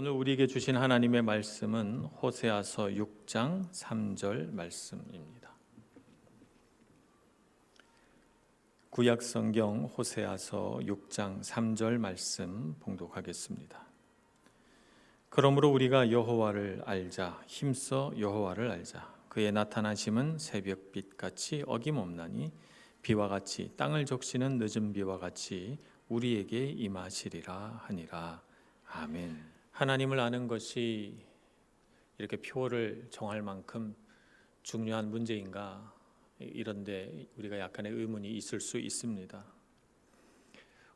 오늘 우리에게 주신 하나님의 말씀은 호세아서 6장 3절 말씀입니다. 구약 성경 호세아서 6장 3절 말씀 봉독하겠습니다. 그러므로 우리가 여호와를 알자, 힘써 여호와를 알자. 그의 나타나심은 새벽빛같이 어김없나니 비와 같이 땅을 적시는 늦은 비와 같이 우리에게 임하시리라 하니라. 아멘. 하나님을 아는 것이 이렇게 표를 정할 만큼 중요한 문제인가? 이런데 우리가 약간의 의문이 있을 수 있습니다.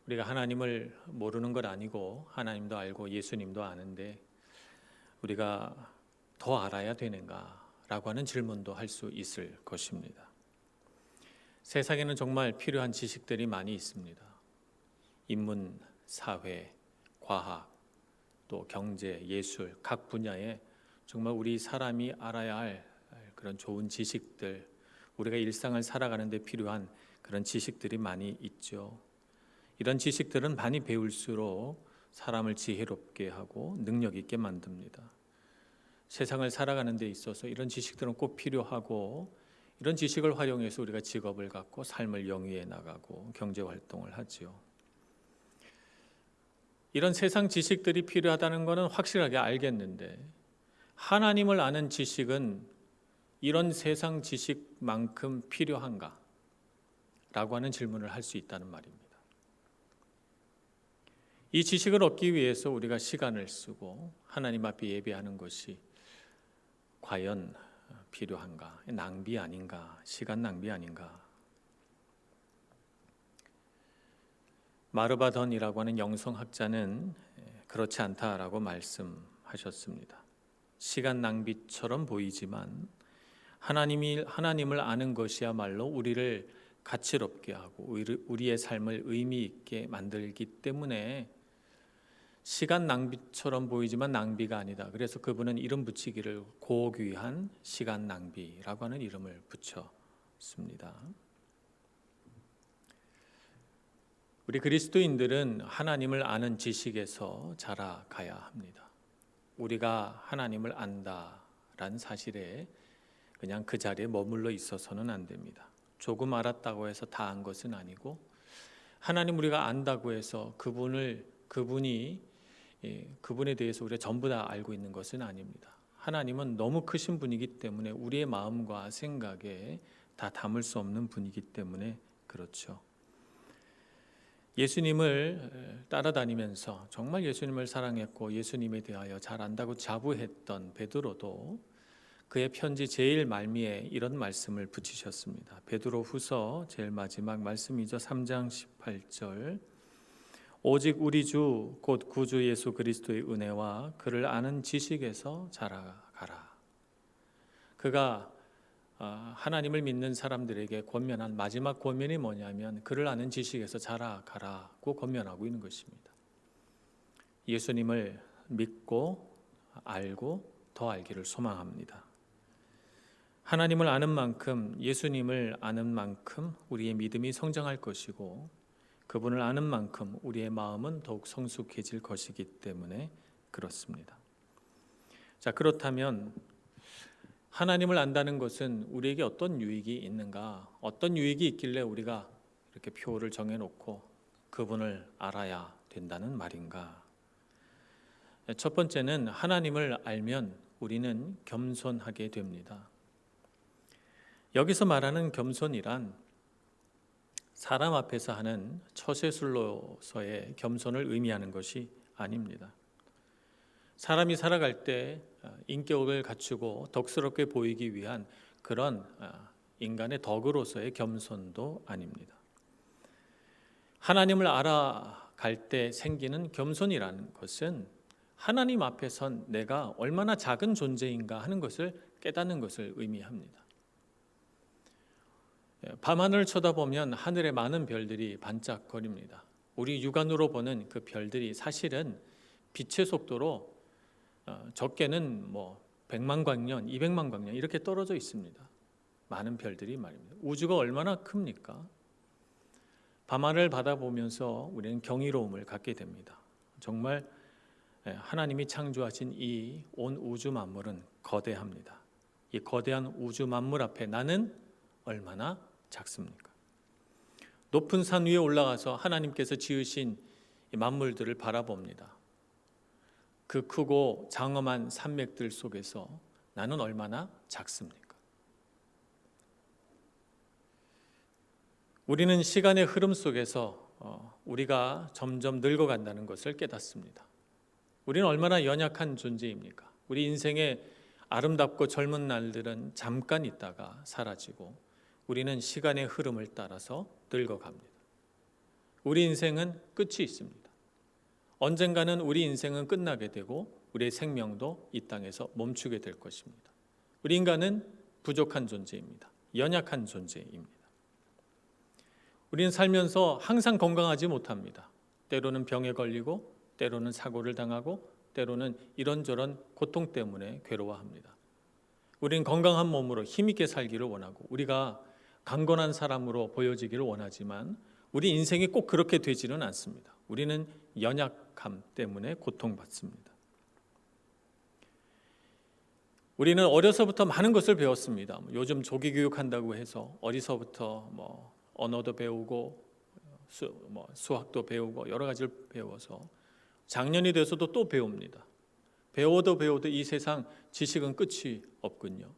우리가 하나님을 모르는 건 아니고 하나님도 알고 예수님도 아는데 우리가 더 알아야 되는가? 라고 하는 질문도 할 수 있을 것입니다. 세상에는 정말 필요한 지식들이 많이 있습니다. 인문, 사회, 과학, 또 경제, 예술, 각 분야에 정말 우리 사람이 알아야 할 그런 좋은 지식들, 우리가 일상을 살아가는 데 필요한 그런 지식들이 많이 있죠. 이런 지식들은 많이 배울수록 사람을 지혜롭게 하고 능력 있게 만듭니다. 세상을 살아가는 데 있어서 이런 지식들은 꼭 필요하고 이런 지식을 활용해서 우리가 직업을 갖고 삶을 영위해 나가고 경제 활동을 하죠. 이런 세상 지식들이 필요하다는 것은 확실하게 알겠는데 하나님을 아는 지식은 이런 세상 지식만큼 필요한가? 라고 하는 질문을 할 수 있다는 말입니다. 이 지식을 얻기 위해서 우리가 시간을 쓰고 하나님 앞에 예배하는 것이 과연 필요한가? 낭비 아닌가? 시간 낭비 아닌가? 마르바던이라고 하는 영성학자는 그렇지 않다라고 말씀하셨습니다. 시간 낭비처럼 보이지만 하나님을 아는 것이야말로 우리를 가치롭게 하고 우리의 삶을 의미 있게 만들기 때문에 시간 낭비처럼 보이지만 낭비가 아니다. 그래서 그분은 이름 붙이기를 고귀한 시간 낭비라고 하는 이름을 붙였습니다. 우리 그리스도인들은 하나님을 아는 지식에서 자라가야 합니다. 우리가 하나님을 안다라는 사실에 그냥 그 자리에 머물러 있어서는 안 됩니다. 조금 알았다고 해서 다 안 것은 아니고 하나님 우리가 안다고 해서 그분에 대해서 우리가 전부 다 알고 있는 것은 아닙니다. 하나님은 너무 크신 분이기 때문에 우리의 마음과 생각에 다 담을 수 없는 분이기 때문에 그렇죠. 예수님을 따라다니면서 정말 예수님을 사랑했고 예수님에 대하여 잘 안다고 자부했던 베드로도 그의 편지 제일 말미에 이런 말씀을 붙이셨습니다. 베드로 후서 제일 마지막 말씀이죠. 3장 18절 오직 우리 주 곧 구주 예수 그리스도의 은혜와 그를 아는 지식에서 자라가라. 그가 하나님을 믿는 사람들에게 권면한 마지막 권면이 뭐냐면 그를 아는 지식에서 자라가라고 권면하고 있는 것입니다. 예수님을 믿고 알고 더 알기를 소망합니다. 하나님을 아는 만큼 예수님을 아는 만큼 우리의 믿음이 성장할 것이고 그분을 아는 만큼 우리의 마음은 더욱 성숙해질 것이기 때문에 그렇습니다. 자, 그렇다면 하나님을 안다는 것은 우리에게 어떤 유익이 있는가? 어떤 유익이 있길래 우리가 이렇게 표를 정해놓고 그분을 알아야 된다는 말인가? 첫 번째는 하나님을 알면 우리는 겸손하게 됩니다. 여기서 말하는 겸손이란 사람 앞에서 하는 처세술로서의 겸손을 의미하는 것이 아닙니다. 사람이 살아갈 때 인격을 갖추고 덕스럽게 보이기 위한 그런 인간의 덕으로서의 겸손도 아닙니다. 하나님을 알아갈 때 생기는 겸손이라는 것은 하나님 앞에선 내가 얼마나 작은 존재인가 하는 것을 깨닫는 것을 의미합니다. 밤하늘을 쳐다보면 하늘에 많은 별들이 반짝거립니다. 우리 육안으로 보는 그 별들이 사실은 빛의 속도로 적게는 100만 광년, 200만 광년 이렇게 떨어져 있습니다. 많은 별들이 말입니다. 우주가 얼마나 큽니까? 밤하늘을 바라보면서 우리는 경이로움을 갖게 됩니다. 정말 하나님이 창조하신 이 온 우주 만물은 거대합니다. 이 거대한 우주 만물 앞에 나는 얼마나 작습니까? 높은 산 위에 올라가서 하나님께서 지으신 이 만물들을 바라봅니다. 그 크고 장엄한 산맥들 속에서 나는 얼마나 작습니까? 우리는 시간의 흐름 속에서 우리가 점점 늙어간다는 것을 깨닫습니다. 우리는 얼마나 연약한 존재입니까? 우리 인생의 아름답고 젊은 날들은 잠깐 있다가 사라지고 우리는 시간의 흐름을 따라서 늙어갑니다. 우리 인생은 끝이 있습니다. 언젠가는 우리 인생은 끝나게 되고 우리의 생명도 이 땅에서 멈추게 될 것입니다. 우리 인간은 부족한 존재입니다. 연약한 존재입니다. 우리는 살면서 항상 건강하지 못합니다. 때로는 병에 걸리고 때로는 사고를 당하고 때로는 이런저런 고통 때문에 괴로워합니다. 우리는 건강한 몸으로 힘있게 살기를 원하고 우리가 강건한 사람으로 보여지기를 원하지만 우리 인생이 꼭 그렇게 되지는 않습니다. 우리는 연약함 때문에 고통받습니다. 우리는 어려서부터 많은 것을 배웠습니다. 요즘 조기 교육한다고 해서 어리서부터 언어도 배우고 수학도 배우고 여러 가지를 배워서 장년이 돼서도 또 배웁니다. 배워도 이 세상 지식은 끝이 없군요.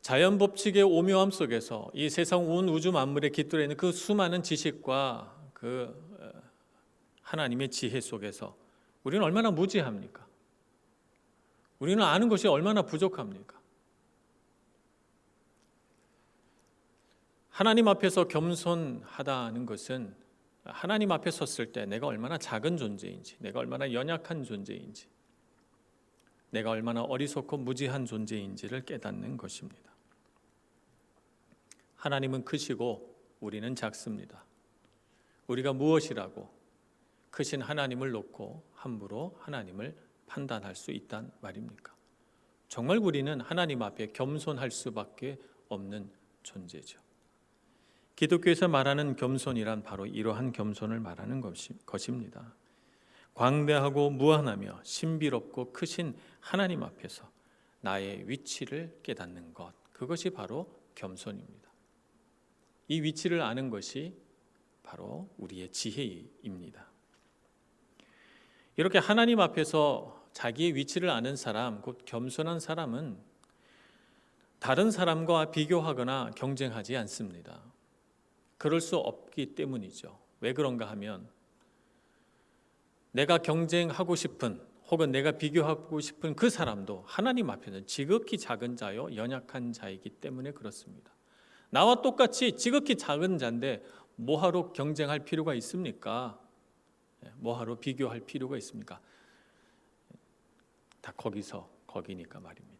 자연 법칙의 오묘함 속에서 이 세상 온 우주 만물의 깃들어 있는 그 수많은 지식과 그 하나님의 지혜 속에서 우리는 얼마나 무지합니까? 우리는 아는 것이 얼마나 부족합니까? 하나님 앞에서 겸손하다는 것은 하나님 앞에 섰을 때 내가 얼마나 작은 존재인지, 내가 얼마나 연약한 존재인지, 내가 얼마나 어리석고 무지한 존재인지를 깨닫는 것입니다. 하나님은 크시고 우리는 작습니다. 우리가 무엇이라고 크신 하나님을 놓고 함부로 하나님을 판단할 수 있단 말입니까? 정말 우리는 하나님 앞에 겸손할 수밖에 없는 존재죠. 기독교에서 말하는 겸손이란 바로 이러한 겸손을 말하는 것입니다. 광대하고 무한하며 신비롭고 크신 하나님 앞에서 나의 위치를 깨닫는 것, 그것이 바로 겸손입니다. 이 위치를 아는 것이 바로 우리의 지혜입니다. 이렇게 하나님 앞에서 자기의 위치를 아는 사람, 곧 겸손한 사람은 다른 사람과 비교하거나 경쟁하지 않습니다. 그럴 수 없기 때문이죠. 왜 그런가 하면 내가 경쟁하고 싶은 혹은 내가 비교하고 싶은 그 사람도 하나님 앞에는 지극히 작은 자요 연약한 자이기 때문에 그렇습니다. 나와 똑같이 지극히 작은 자인데 뭐하러 경쟁할 필요가 있습니까? 뭐하러 비교할 필요가 있습니까? 다 거기니까 말입니다.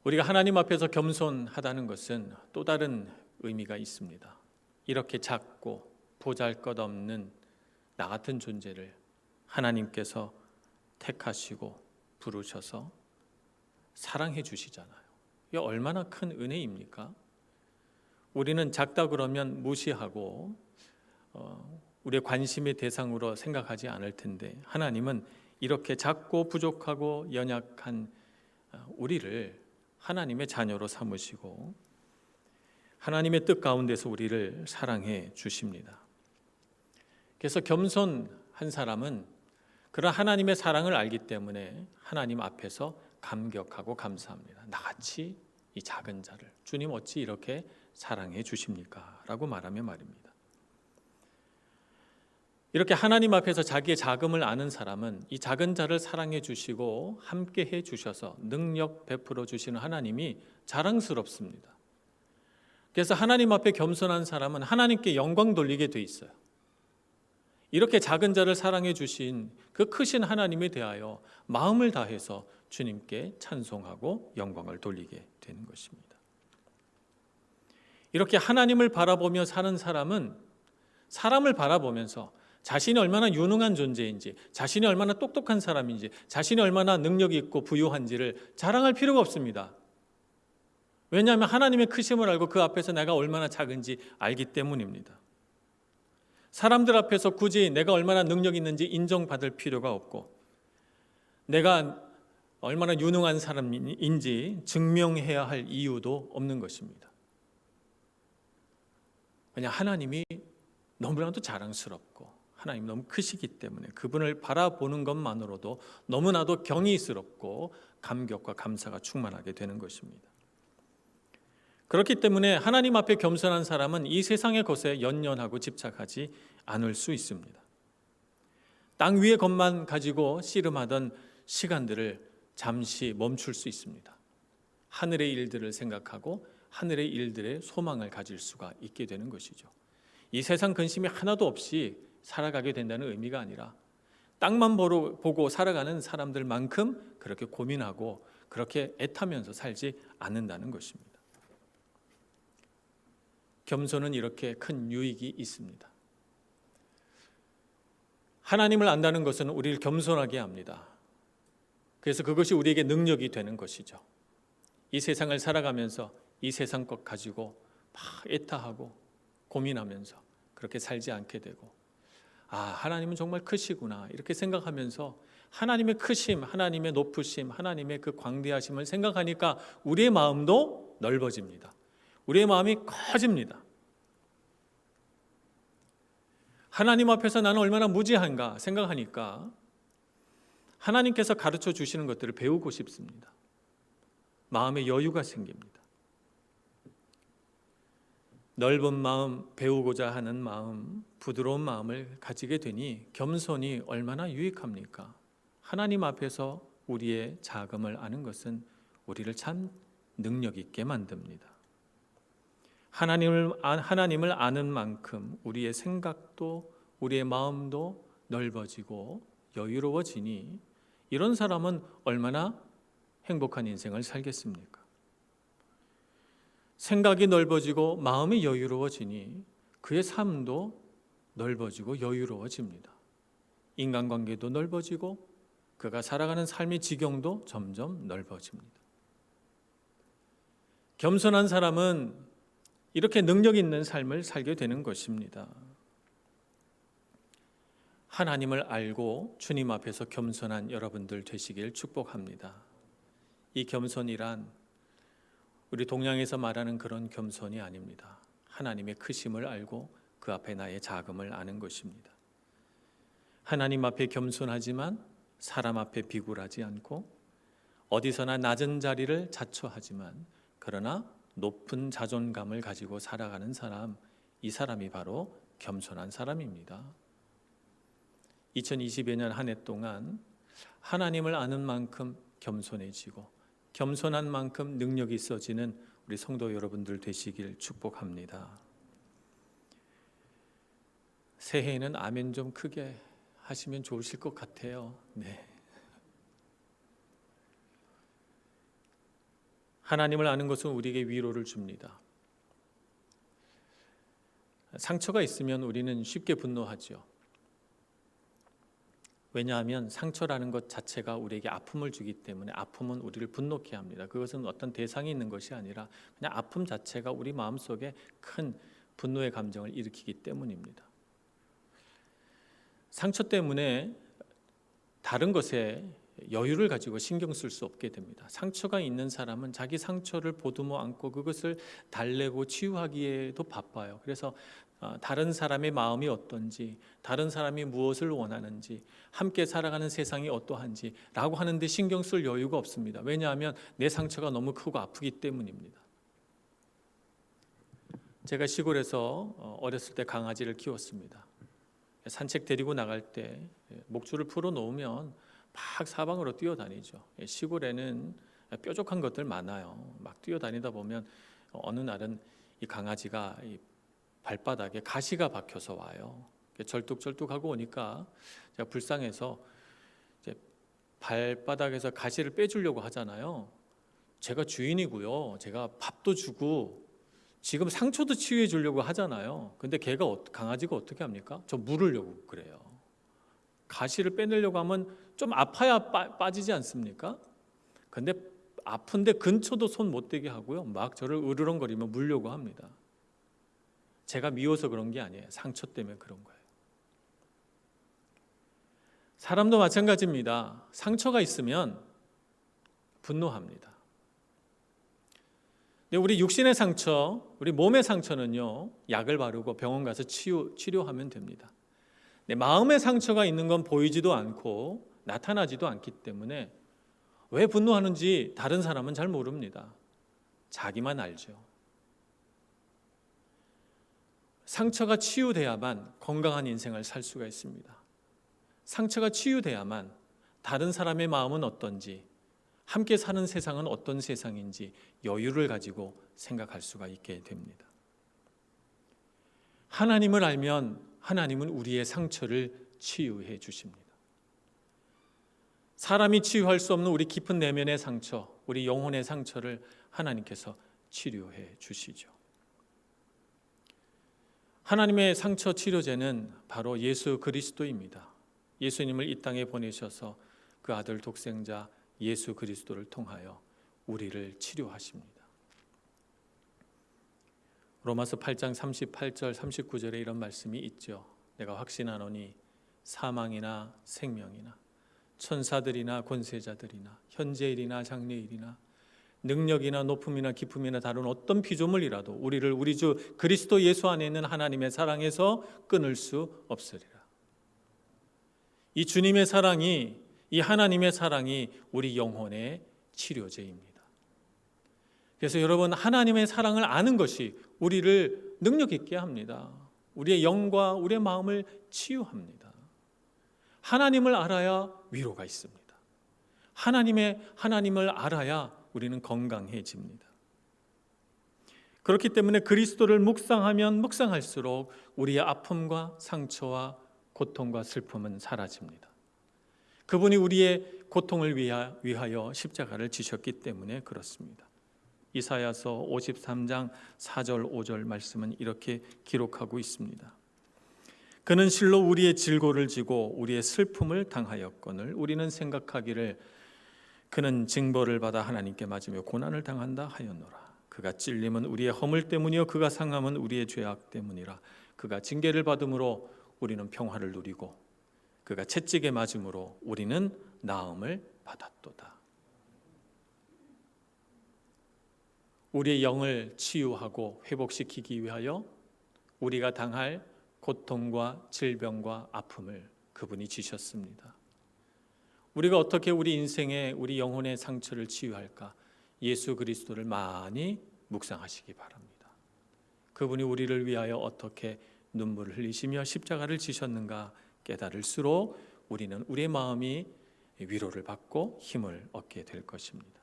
우리가 하나님 앞에서 겸손하다는 것은 또 다른 의미가 있습니다. 이렇게 작고 보잘것없는 나 같은 존재를 하나님께서 택하시고 부르셔서 사랑해 주시잖아요. 이게 얼마나 큰 은혜입니까? 우리는 작다 그러면 무시하고 우리의 관심의 대상으로 생각하지 않을 텐데 하나님은 이렇게 작고 부족하고 연약한 우리를 하나님의 자녀로 삼으시고 하나님의 뜻 가운데서 우리를 사랑해 주십니다. 그래서 겸손한 사람은 그런 하나님의 사랑을 알기 때문에 하나님 앞에서 감격하고 감사합니다. 나같이 이 작은 자를 주님 어찌 이렇게 사랑해 주십니까? 라고 말하며 말입니다. 이렇게 하나님 앞에서 자기의 작음을 아는 사람은 이 작은 자를 사랑해 주시고 함께 해 주셔서 능력 베풀어 주시는 하나님이 자랑스럽습니다. 그래서 하나님 앞에 겸손한 사람은 하나님께 영광 돌리게 돼 있어요. 이렇게 작은 자를 사랑해 주신 그 크신 하나님에 대하여 마음을 다해서 주님께 찬송하고 영광을 돌리게 되는 것입니다. 이렇게 하나님을 바라보며 사는 사람은 사람을 바라보면서 자신이 얼마나 유능한 존재인지, 자신이 얼마나 똑똑한 사람인지, 자신이 얼마나 능력이 있고 부유한지를 자랑할 필요가 없습니다. 왜냐하면 하나님의 크심을 알고 그 앞에서 내가 얼마나 작은지 알기 때문입니다. 사람들 앞에서 굳이 내가 얼마나 능력 있는지 인정받을 필요가 없고 내가 얼마나 유능한 사람인지 증명해야 할 이유도 없는 것입니다. 그냥 하나님이 너무나도 자랑스럽고 하나님 너무 크시기 때문에 그분을 바라보는 것만으로도 너무나도 경이스럽고 감격과 감사가 충만하게 되는 것입니다. 그렇기 때문에 하나님 앞에 겸손한 사람은 이 세상의 것에 연연하고 집착하지 않을 수 있습니다. 땅 위의 것만 가지고 씨름하던 시간들을 잠시 멈출 수 있습니다. 하늘의 일들을 생각하고 하늘의 일들에 소망을 가질 수가 있게 되는 것이죠. 이 세상 근심이 하나도 없이 살아가게 된다는 의미가 아니라 땅만 보고 살아가는 사람들만큼 그렇게 고민하고 그렇게 애타면서 살지 않는다는 것입니다. 겸손은 이렇게 큰 유익이 있습니다. 하나님을 안다는 것은 우리를 겸손하게 합니다. 그래서 그것이 우리에게 능력이 되는 것이죠. 이 세상을 살아가면서 이 세상 것 가지고 막 애타하고 고민하면서 그렇게 살지 않게 되고 하나님은 정말 크시구나 이렇게 생각하면서 하나님의 크심, 하나님의 높으심, 하나님의 그 광대하심을 생각하니까 우리의 마음도 넓어집니다. 우리의 마음이 커집니다. 하나님 앞에서 나는 얼마나 무지한가 생각하니까 하나님께서 가르쳐 주시는 것들을 배우고 싶습니다. 마음의 여유가 생깁니다. 넓은 마음, 배우고자 하는 마음, 부드러운 마음을 가지게 되니 겸손이 얼마나 유익합니까? 하나님 앞에서 우리의 자금을 아는 것은 우리를 참 능력 있게 만듭니다. 하나님을 아는 만큼 우리의 생각도 우리의 마음도 넓어지고 여유로워지니 이런 사람은 얼마나 행복한 인생을 살겠습니까? 생각이 넓어지고 마음이 여유로워지니 그의 삶도 넓어지고 여유로워집니다. 인간관계도 넓어지고 그가 살아가는 삶의 지경도 점점 넓어집니다. 겸손한 사람은 이렇게 능력 있는 삶을 살게 되는 것입니다. 하나님을 알고 주님 앞에서 겸손한 여러분들 되시길 축복합니다. 이 겸손이란 우리 동양에서 말하는 그런 겸손이 아닙니다. 하나님의 크심을 알고 그 앞에 나의 작음을 아는 것입니다. 하나님 앞에 겸손하지만 사람 앞에 비굴하지 않고 어디서나 낮은 자리를 자처하지만 그러나 높은 자존감을 가지고 살아가는 사람, 이 사람이 바로 겸손한 사람입니다. 2020여 년 한 해 동안 하나님을 아는 만큼 겸손해지고 겸손한 만큼 능력이 있어지는 우리 성도 여러분들 되시길 축복합니다. 새해에는 아멘 좀 크게 하시면 좋으실 것 같아요. 네. 하나님을 아는 것은 우리에게 위로를 줍니다. 상처가 있으면 우리는 쉽게 분노하죠. 왜냐하면 상처라는 것 자체가 우리에게 아픔을 주기 때문에 아픔은 우리를 분노케 합니다. 그것은 어떤 대상이 있는 것이 아니라 그냥 아픔 자체가 우리 마음속에 큰 분노의 감정을 일으키기 때문입니다. 상처 때문에 다른 것에 여유를 가지고 신경 쓸 수 없게 됩니다. 상처가 있는 사람은 자기 상처를 보듬어 안고 그것을 달래고 치유하기에도 바빠요. 그래서 다른 사람의 마음이 어떤지, 다른 사람이 무엇을 원하는지, 함께 살아가는 세상이 어떠한지 라고 하는데 신경 쓸 여유가 없습니다. 왜냐하면 내 상처가 너무 크고 아프기 때문입니다. 제가 시골에서 어렸을 때 강아지를 키웠습니다. 산책 데리고 나갈 때 목줄을 풀어 놓으면 막 사방으로 뛰어다니죠. 시골에는 뾰족한 것들 많아요. 막 뛰어다니다 보면 어느 날은 이 강아지가 이 발바닥에 가시가 박혀서 와요. 절뚝절뚝하고 오니까 제가 불쌍해서 이제 발바닥에서 가시를 빼주려고 하잖아요. 제가 주인이고요. 제가 밥도 주고 지금 상처도 치유해 주려고 하잖아요. 근데 강아지가 어떻게 합니까? 저 물으려고 그래요. 가시를 빼내려고 하면 좀 아파야 빠지지 않습니까? 근데 아픈데 근처도 손 못 대게 하고요. 막 저를 으르렁거리며 물려고 합니다. 제가 미워서 그런 게 아니에요. 상처 때문에 그런 거예요. 사람도 마찬가지입니다. 상처가 있으면 분노합니다. 근데 우리 육신의 상처, 우리 몸의 상처는요, 약을 바르고 병원 가서 치료하면 됩니다. 근데 마음의 상처가 있는 건 보이지도 않고 나타나지도 않기 때문에 왜 분노하는지 다른 사람은 잘 모릅니다. 자기만 알죠. 상처가 치유돼야만 건강한 인생을 살 수가 있습니다. 상처가 치유돼야만 다른 사람의 마음은 어떤지, 함께 사는 세상은 어떤 세상인지 여유를 가지고 생각할 수가 있게 됩니다. 하나님을 알면 하나님은 우리의 상처를 치유해 주십니다. 사람이 치유할 수 없는 우리 깊은 내면의 상처, 우리 영혼의 상처를 하나님께서 치료해 주시죠. 하나님의 상처 치료제는 바로 예수 그리스도입니다. 예수님을 이 땅에 보내셔서 그 아들 독생자 예수 그리스도를 통하여 우리를 치료하십니다. 로마서 8장 38절 39절에 이런 말씀이 있죠. 내가 확신하노니 사망이나 생명이나 천사들이나 권세자들이나 현재일이나 장래일이나 능력이나 높음이나 깊음이나 다른 어떤 피조물이라도 우리를 우리 주 그리스도 예수 안에 있는 하나님의 사랑에서 끊을 수 없으리라. 이 주님의 사랑이, 이 하나님의 사랑이 우리 영혼의 치료제입니다. 그래서 여러분, 하나님의 사랑을 아는 것이 우리를 능력 있게 합니다. 우리의 영과 우리의 마음을 치유합니다. 하나님을 알아야 위로가 있습니다. 하나님을 알아야 우리는 건강해집니다. 그렇기 때문에 그리스도를 묵상하면 묵상할수록 우리의 아픔과 상처와 고통과 슬픔은 사라집니다. 그분이 우리의 고통을 위하여 십자가를 지셨기 때문에 그렇습니다. 이사야서 53장 4절 5절 말씀은 이렇게 기록하고 있습니다. 그는 실로 우리의 질고를 지고 우리의 슬픔을 당하였거늘 우리는 생각하기를 그는 징벌을 받아 하나님께 맞으며 고난을 당한다 하였노라. 그가 찔림은 우리의 허물 때문이요 그가 상함은 우리의 죄악 때문이라. 그가 징계를 받음으로 우리는 평화를 누리고 그가 채찍에 맞음으로 우리는 나음을 받았도다. 우리의 영을 치유하고 회복시키기 위하여 우리가 당할 고통과 질병과 아픔을 그분이 지셨습니다. 우리가 어떻게 우리 인생의 우리 영혼의 상처를 치유할까? 예수 그리스도를 많이 묵상하시기 바랍니다. 그분이 우리를 위하여 어떻게 눈물을 흘리시며 십자가를 지셨는가 깨달을수록 우리는 우리의 마음이 위로를 받고 힘을 얻게 될 것입니다.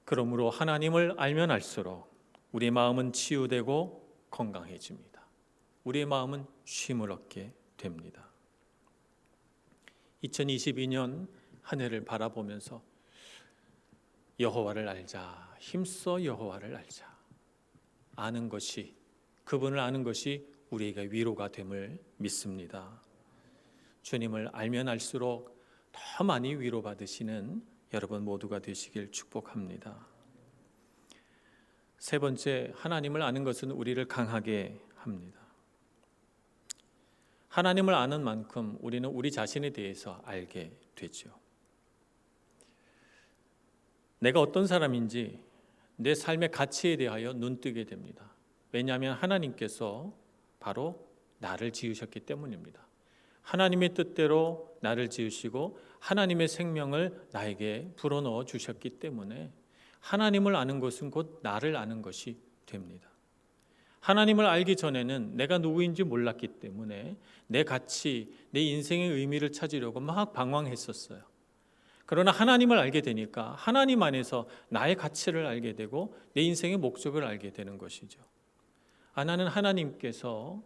그러므로 하나님을 알면 알수록 우리의 마음은 치유되고 건강해집니다. 우리의 마음은 쉼을 얻게 됩니다. 2022년 한 해를 바라보면서 여호와를 알자, 힘써 여호와를 알자. 아는 것이, 그분을 아는 것이 우리에게 위로가 됨을 믿습니다. 주님을 알면 알수록 더 많이 위로받으시는 여러분 모두가 되시길 축복합니다. 세 번째, 하나님을 아는 것은 우리를 강하게 합니다. 하나님을 아는 만큼 우리는 우리 자신에 대해서 알게 되죠. 내가 어떤 사람인지 내 삶의 가치에 대하여 눈뜨게 됩니다. 왜냐하면 하나님께서 바로 나를 지으셨기 때문입니다. 하나님의 뜻대로 나를 지으시고 하나님의 생명을 나에게 불어넣어 주셨기 때문에 하나님을 아는 것은 곧 나를 아는 것이 됩니다. 하나님을 알기 전에는 내가 누구인지 몰랐기 때문에 내 가치, 내 인생의 의미를 찾으려고 막 방황했었어요. 그러나 하나님을 알게 되니까 하나님 안에서 나의 가치를 알게 되고 내 인생의 목적을 알게 되는 것이죠. 나는 하나님께서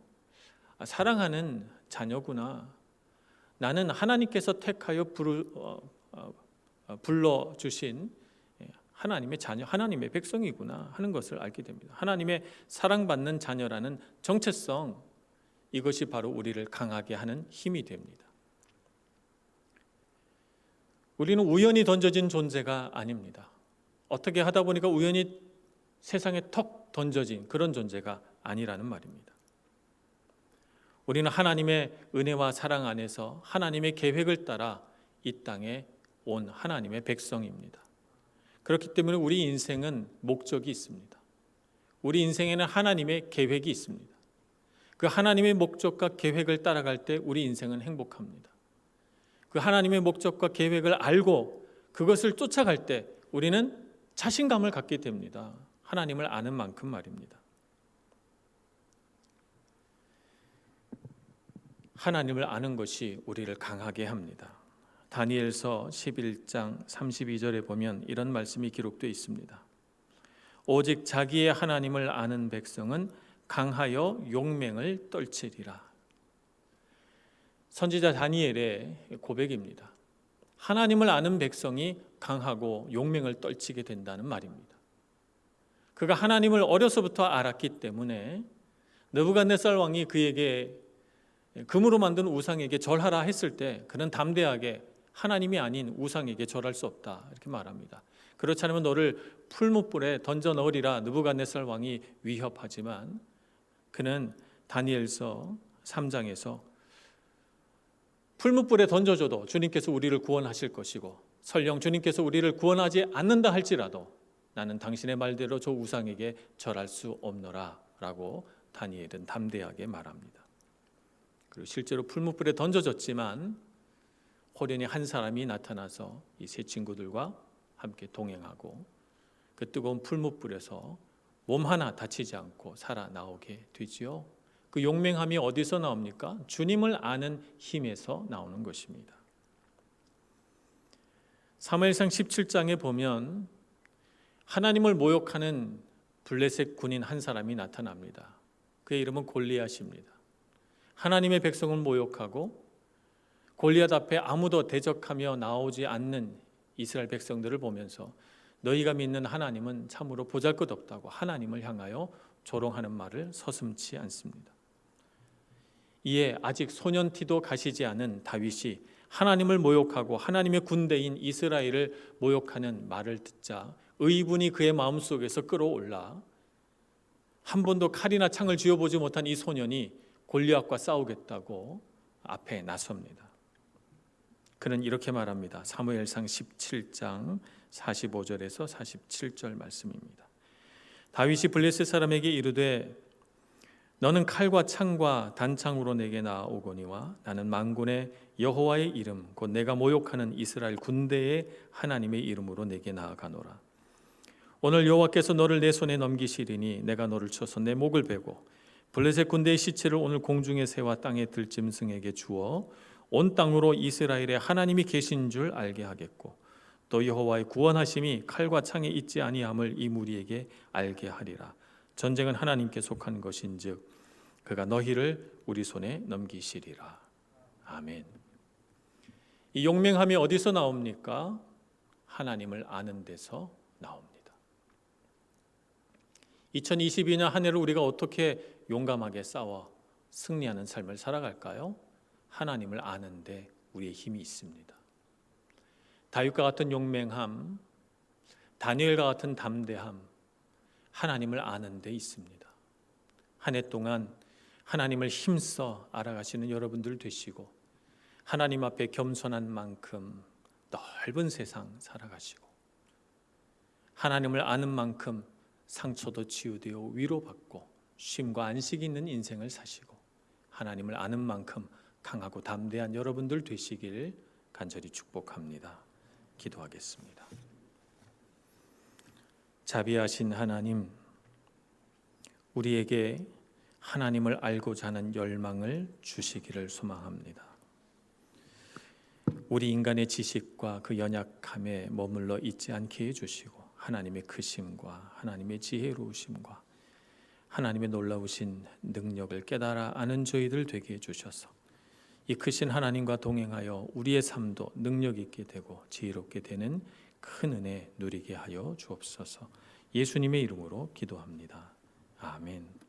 사랑하는 자녀구나. 나는 하나님께서 택하여 불러주신 하나님의 자녀, 하나님의 백성이구나 하는 것을 알게 됩니다. 하나님의 사랑받는 자녀라는 정체성, 이것이 바로 우리를 강하게 하는 힘이 됩니다. 우리는 우연히 던져진 존재가 아닙니다. 어떻게 하다 보니까 우연히 세상에 턱 던져진 그런 존재가 아니라는 말입니다. 우리는 하나님의 은혜와 사랑 안에서 하나님의 계획을 따라 이 땅에 온 하나님의 백성입니다. 그렇기 때문에 우리 인생은 목적이 있습니다. 우리 인생에는 하나님의 계획이 있습니다. 그 하나님의 목적과 계획을 따라갈 때 우리 인생은 행복합니다. 그 하나님의 목적과 계획을 알고 그것을 쫓아갈 때 우리는 자신감을 갖게 됩니다. 하나님을 아는 만큼 말입니다. 하나님을 아는 것이 우리를 강하게 합니다. 다니엘서 11장 32절에 보면 이런 말씀이 기록되어 있습니다. 오직 자기의 하나님을 아는 백성은 강하여 용맹을 떨치리라. 선지자 다니엘의 고백입니다. 하나님을 아는 백성이 강하고 용맹을 떨치게 된다는 말입니다. 그가 하나님을 어려서부터 알았기 때문에 느부갓네살 왕이 그에게 금으로 만든 우상에게 절하라 했을 때 그는 담대하게 하나님이 아닌 우상에게 절할 수 없다 이렇게 말합니다. 그렇지 않으면 너를 풀무불에 던져 넣으리라 느부갓네살 왕이 위협하지만 그는 다니엘서 3장에서 풀무불에 던져줘도 주님께서 우리를 구원하실 것이고 설령 주님께서 우리를 구원하지 않는다 할지라도 나는 당신의 말대로 저 우상에게 절할 수 없노라 라고 다니엘은 담대하게 말합니다. 그리고 실제로 풀무불에 던져졌지만 호련히 한 사람이 나타나서 이 세 친구들과 함께 동행하고 그 뜨거운 풀무불에서 몸 하나 다치지 않고 살아나오게 되지요. 그 용맹함이 어디서 나옵니까? 주님을 아는 힘에서 나오는 것입니다. 사무엘상 17장에 보면 하나님을 모욕하는 블레셋 군인 한 사람이 나타납니다. 그의 이름은 골리앗입니다. 하나님의 백성을 모욕하고 골리앗 앞에 아무도 대적하며 나오지 않는 이스라엘 백성들을 보면서 너희가 믿는 하나님은 참으로 보잘것없다고 하나님을 향하여 조롱하는 말을 서슴지 않습니다. 이에 아직 소년티도 가시지 않은 다윗이 하나님을 모욕하고 하나님의 군대인 이스라엘을 모욕하는 말을 듣자 의분이 그의 마음속에서 끌어올라 한 번도 칼이나 창을 쥐어보지 못한 이 소년이 골리앗과 싸우겠다고 앞에 나섭니다. 그는 이렇게 말합니다. 사무엘상 17장 45절에서 47절 말씀입니다. 다윗이 블레셋 사람에게 이르되 너는 칼과 창과 단창으로 내게 나아오거니와 나는 만군의 여호와의 이름 곧 내가 모욕하는 이스라엘 군대의 하나님의 이름으로 내게 나아가노라. 오늘 여호와께서 너를 내 손에 넘기시리니 내가 너를 쳐서 내 목을 베고 블레셋 군대의 시체를 오늘 공중의 새와 땅의 들짐승에게 주어 온 땅으로 이스라엘의 하나님이 계신 줄 알게 하겠고 또 여호와의 구원하심이 칼과 창에 있지 아니함을 이 무리에게 알게 하리라. 전쟁은 하나님께 속한 것인즉 그가 너희를 우리 손에 넘기시리라. 아멘. 이 용맹함이 어디서 나옵니까? 하나님을 아는 데서 나옵니다. 2022년 한 해를 우리가 어떻게 용감하게 싸워 승리하는 삶을 살아갈까요? 하나님을 아는데 우리의 힘이 있습니다. 다윗과 같은 용맹함, 다니엘과 같은 담대함, 하나님을 아는 데 있습니다. 한 해 동안 하나님을 힘써 알아가시는 여러분들 되시고 하나님 앞에 겸손한 만큼 넓은 세상 살아가시고 하나님을 아는 만큼 상처도 치유되어 위로받고 쉼과 안식이 있는 인생을 사시고 하나님을 아는 만큼 강하고 담대한 여러분들 되시길 간절히 축복합니다. 기도하겠습니다. 자비하신 하나님, 우리에게 하나님을 알고자 하는 열망을 주시기를 소망합니다. 우리 인간의 지식과 그 연약함에 머물러 있지 않게 해주시고 하나님의 크심과 하나님의 지혜로우심과 하나님의 놀라우신 능력을 깨달아 아는 저희들 되게 해주셔서 이 크신 하나님과 동행하여 우리의 삶도 능력 있게 되고 지혜롭게 되는 큰 은혜 누리게 하여 주옵소서. 예수님의 이름으로 기도합니다. 아멘.